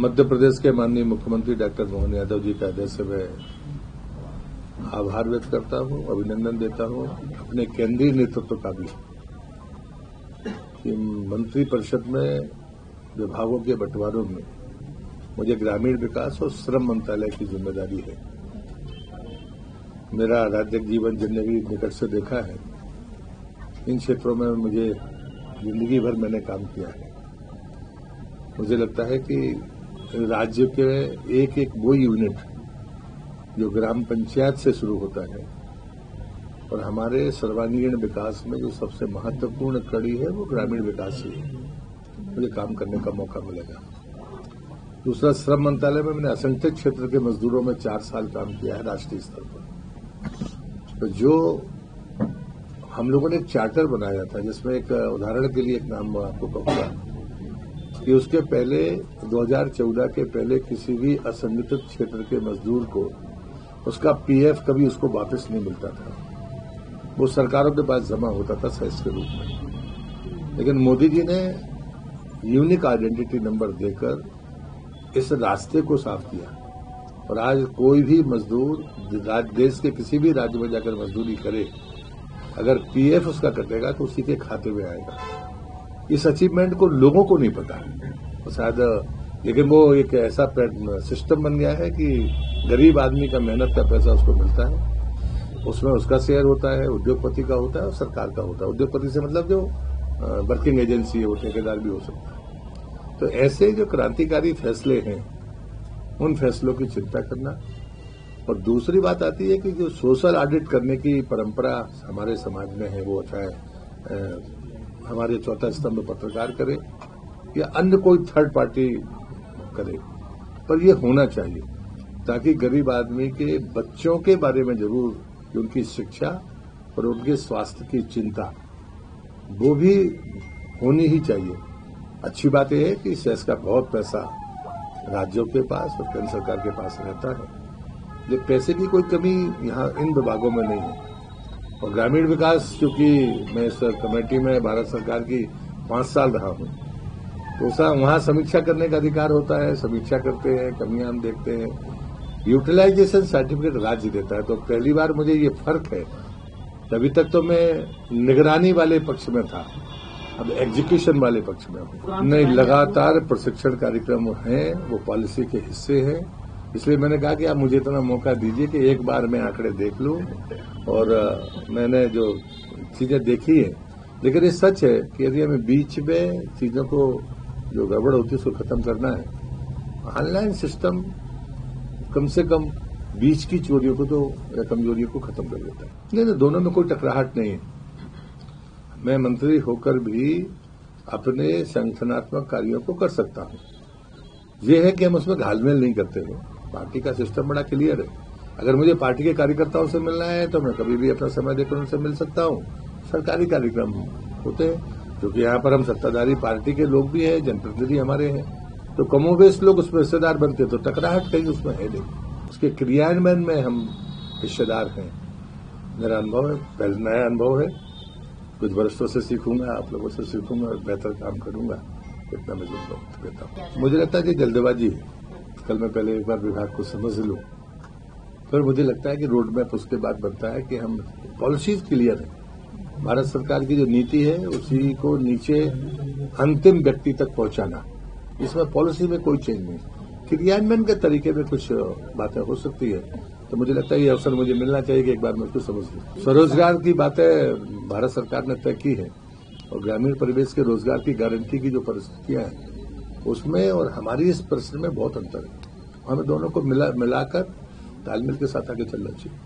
मध्य प्रदेश के माननीय मुख्यमंत्री डॉक्टर मोहन यादव जी का हृदय से मैं आभार व्यक्त करता हूं, अभिनंदन देता हूं अपने केंद्रीय नेतृत्व का भी कि मंत्री परिषद में विभागों के बंटवारों में मुझे ग्रामीण विकास और श्रम मंत्रालय की जिम्मेदारी है। मेरा राजनीतिक जीवन जिनने भी निकट से देखा है, इन क्षेत्रों में मुझे जिंदगी भर मैंने काम किया है। मुझे लगता है कि राज्य के एक एक वो यूनिट जो ग्राम पंचायत से शुरू होता है और हमारे सर्वांगीण विकास में जो सबसे महत्वपूर्ण कड़ी है वो ग्रामीण विकास ही है, मुझे काम करने का मौका मिलेगा। दूसरा, श्रम मंत्रालय में मैंने असंगठित क्षेत्र के मजदूरों में 4 साल काम किया है राष्ट्रीय स्तर पर। तो जो हम लोगों ने एक चार्टर बनाया था, जिसमें एक उदाहरण के लिए एक नाम आपको कहूंगा कि उसके पहले 2014 के पहले किसी भी असंगठित क्षेत्र के मजदूर को उसका पीएफ कभी उसको वापस नहीं मिलता था, वो सरकारों के पास जमा होता था सेस के रूप में। लेकिन मोदी जी ने यूनिक आइडेंटिटी नंबर देकर इस रास्ते को साफ किया और आज कोई भी मजदूर देश के किसी भी राज्य में जाकर मजदूरी करे, अगर पीएफ उसका कटेगा तो उसी के खाते में आएगा। इस अचीवमेंट को लोगों को नहीं पता है शायद, लेकिन वो एक ऐसा सिस्टम बन गया है कि गरीब आदमी का मेहनत का पैसा उसको मिलता है, उसमें उसका शेयर होता है, उद्योगपति का होता है और सरकार का होता है। उद्योगपति से मतलब जो वर्किंग एजेंसी है, वो ठेकेदार भी हो सकता है। तो ऐसे जो क्रांतिकारी फैसले हैं, उन फैसलों की चिंता करना। और दूसरी बात आती है कि जो सोशल ऑडिट करने की परंपरा हमारे समाज में है, वो चाहे हमारे चौथा स्तंभ पत्रकार करे या अन्य कोई थर्ड पार्टी करे, पर ये होना चाहिए ताकि गरीब आदमी के बच्चों के बारे में जरूर उनकी शिक्षा और उनके स्वास्थ्य की चिंता वो भी होनी ही चाहिए। अच्छी बात यह है कि सेस का बहुत पैसा राज्यों के पास और केंद्र सरकार के पास रहता है, लेकिन पैसे की कोई कमी यहाँ इन विभागों में नहीं है। और ग्रामीण विकास, क्योंकि मैं इस कमेटी में भारत सरकार की 5 साल रहा हूं, तो वहां समीक्षा करने का अधिकार होता है, समीक्षा करते हैं, कमियां हम देखते हैं। यूटिलाइजेशन सर्टिफिकेट राज्य देता है, तो पहली बार मुझे ये फर्क है। तभी तक तो मैं निगरानी वाले पक्ष में था, अब एग्जीक्यूशन वाले पक्ष में हूं। नहीं, लगातार प्रशिक्षण कार्यक्रम हैं, वो पॉलिसी के हिस्से हैं। इसलिए मैंने कहा कि आप मुझे इतना मौका दीजिए कि एक बार मैं आंकड़े देख लूं। और मैंने जो चीजें देखी है, लेकिन ये सच है कि यदि हमें बीच में चीजों को जो गड़बड़ होती है उसको खत्म करना है, ऑनलाइन सिस्टम कम से कम बीच की चोरियों को तो या कमजोरियों को खत्म कर देता है। नहीं, दोनों में कोई टकराहट नहीं है। मैं मंत्री होकर भी अपने संगठनात्मक कार्यों को कर सकता हूं। यह है कि हम उसमें घालमेल नहीं करते हैं। पार्टी का सिस्टम बड़ा क्लियर है। अगर मुझे पार्टी के कार्यकर्ताओं से मिलना है तो मैं कभी भी अपना समय देकर उनसे मिल सकता हूं। सरकारी कार्यक्रम होते हैं, क्योंकि यहाँ पर हम सत्ताधारी पार्टी के लोग भी हैं, जनप्रतिनिधि हमारे हैं, तो कमोबेश लोग उसमें हिस्सेदार बनते, तो टकराहट कहीं उसमें है नहीं। उसके क्रियान्वयन में हम हिस्सेदार हैं। मेरा अनुभव है, पहले नया अनुभव है, कुछ वरिष्ठों से सीखूंगा, आप लोगों से सीखूंगा और बेहतर काम करूंगा, इतना मैं जरूर देता हूँ। मुझे लगता है कि जल्दबाजी है। कल मैं पहले एक बार विभाग को समझ लूं, फिर मुझे लगता है कि रोड मैप उसके बाद बनता है कि हम पॉलिसीज क्लियर है। भारत सरकार की जो नीति है उसी को नीचे अंतिम व्यक्ति तक पहुंचाना, इसमें पॉलिसी में कोई चेंज नहीं। क्रियान्वयन के तरीके में कुछ बातें हो सकती है, तो मुझे लगता है ये अवसर मुझे मिलना चाहिए कि एक बार मैं उसको समझ लूं। स्वरोजगार की बातें भारत सरकार ने तय की है और ग्रामीण परिवेश के रोजगार की गारंटी की जो परिस्थितियां हैं उसमें और हमारी इस परिस्थिति में बहुत अंतर है। हमें दोनों को मिलाकर तालमेल के साथ आगे चलना चाहिए।